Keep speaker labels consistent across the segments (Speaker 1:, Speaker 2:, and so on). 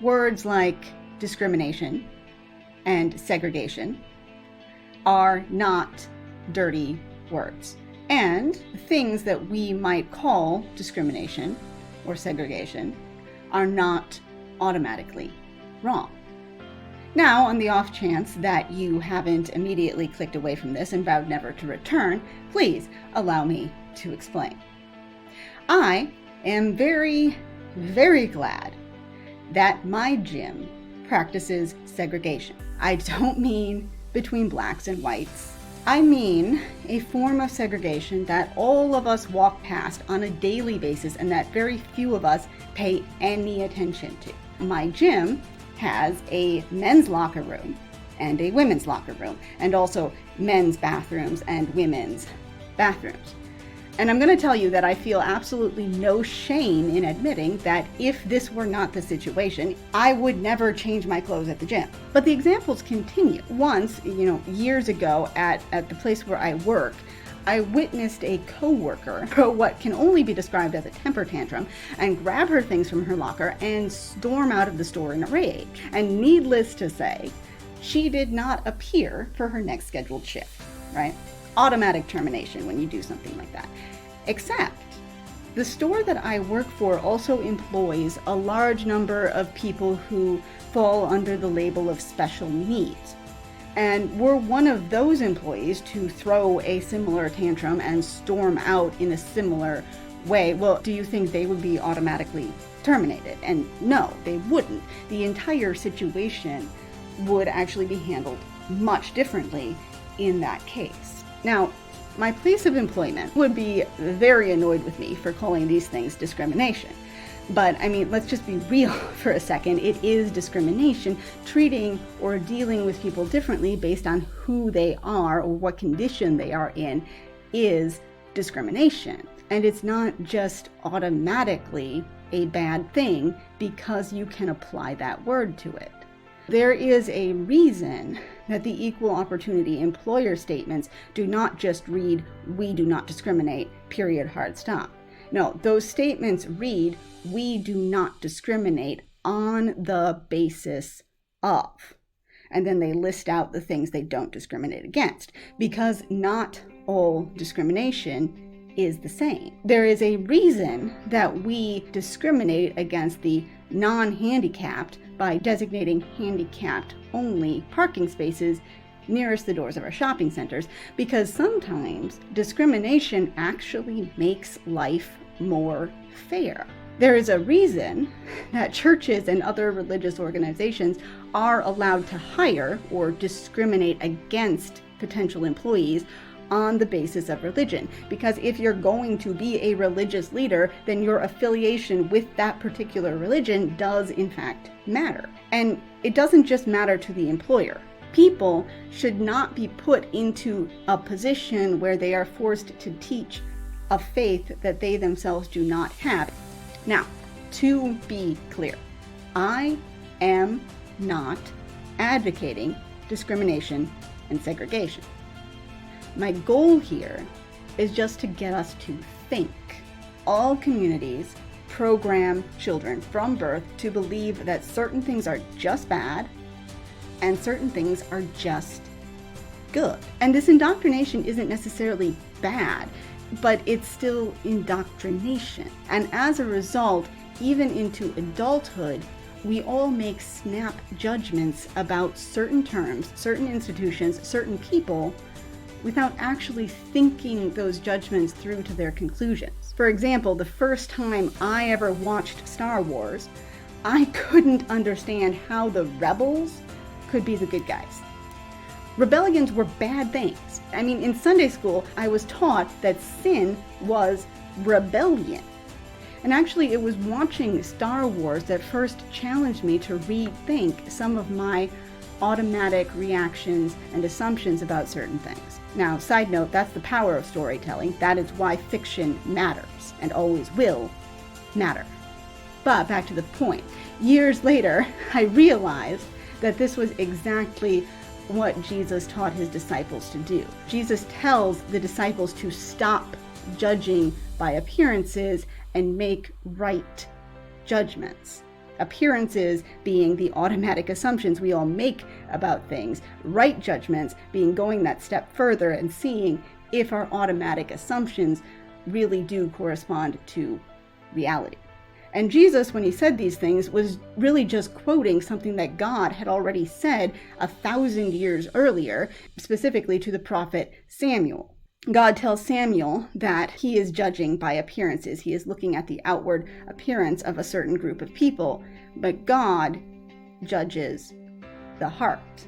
Speaker 1: Words like discrimination and segregation are not dirty words. And things that we might call discrimination or segregation are not automatically wrong. Now, on the off chance that you haven't immediately clicked away from this and vowed never to return, please allow me to explain. I am very, very glad that my gym practices segregation. I don't mean between blacks and whites. I mean a form of segregation that all of us walk past on a daily basis and that very few of us pay any attention to. My gym has a men's locker room and a women's locker room, and also men's bathrooms and women's bathrooms. And I'm going to tell you that I feel absolutely no shame in admitting that if this were not the situation, I would never change my clothes at the gym. But the examples continue. Once, years ago at the place where I work, I witnessed a coworker throw what can only be described as a temper tantrum and grab her things from her locker and storm out of the store in a rage. And needless to say, she did not appear for her next scheduled shift, right? Automatic termination when you do something like that. Except the store that I work for also employs a large number of people who fall under the label of special needs. And were one of those employees to throw a similar tantrum and storm out in a similar way, well, do you think they would be automatically terminated? And no, they wouldn't. The entire situation would actually be handled much differently in that case. Now, my place of employment would be very annoyed with me for calling these things discrimination. But let's just be real for a second. It is discrimination. Treating or dealing with people differently based on who they are or what condition they are in is discrimination. And it's not just automatically a bad thing because you can apply that word to it. There is a reason that the equal opportunity employer statements do not just read, "We do not discriminate, period, hard stop." No, those statements read, "We do not discriminate on the basis of." And then they list out the things they don't discriminate against, because not all discrimination is the same. There is a reason that we discriminate against the non-handicapped by designating handicapped-only parking spaces nearest the doors of our shopping centers, because sometimes discrimination actually makes life more fair. There is a reason that churches and other religious organizations are allowed to hire or discriminate against potential employees on the basis of religion. Because if you're going to be a religious leader, then your affiliation with that particular religion does in fact matter. And it doesn't just matter to the employer. People should not be put into a position where they are forced to teach a faith that they themselves do not have. Now, to be clear, I am not advocating discrimination and segregation. My goal here is just to get us to think. All communities program children from birth to believe that certain things are just bad and certain things are just good. And this indoctrination isn't necessarily bad, but it's still indoctrination. And as a result, even into adulthood, we all make snap judgments about certain terms, certain institutions, certain people, without actually thinking those judgments through to their conclusions. For example, the first time I ever watched Star Wars, I couldn't understand how the rebels could be the good guys. Rebellions were bad things. In Sunday school, I was taught that sin was rebellion. And actually, it was watching Star Wars that first challenged me to rethink some of my automatic reactions and assumptions about certain things. Now, side note, that's the power of storytelling. That is why fiction matters and always will matter. But back to the point. Years later, I realized that this was exactly what Jesus taught his disciples to do. Jesus tells the disciples to stop judging by appearances and make right judgments. Appearances being the automatic assumptions we all make about things. Right judgments being going that step further and seeing if our automatic assumptions really do correspond to reality. And Jesus, when he said these things, was really just quoting something that God had already said 1,000 years earlier, specifically to the prophet Samuel. God tells Samuel that he is judging by appearances. He is looking at the outward appearance of a certain group of people, but God judges the heart.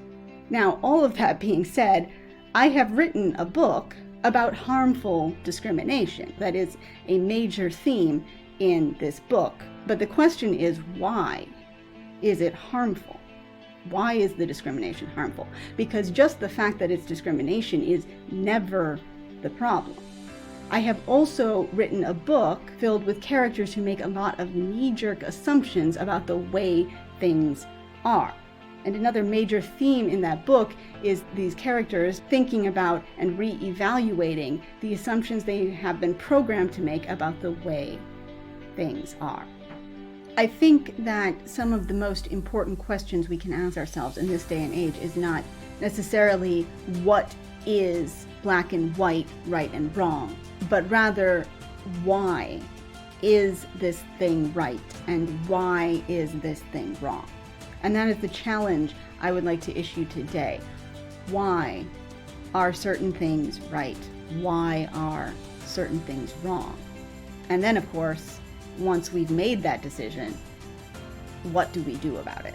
Speaker 1: Now, all of that being said, I have written a book about harmful discrimination. That is a major theme in this book. But the question is, why is it harmful? Why is the discrimination harmful? Because just the fact that it's discrimination is never the problem. I have also written a book filled with characters who make a lot of knee-jerk assumptions about the way things are. And another major theme in that book is these characters thinking about and re-evaluating the assumptions they have been programmed to make about the way things are. I think that some of the most important questions we can ask ourselves in this day and age is not necessarily what is black and white, right and wrong, but rather why is this thing right and why is this thing wrong? And that is the challenge I would like to issue today. Why are certain things right? Why are certain things wrong? And then, of course, once we've made that decision, what do we do about it?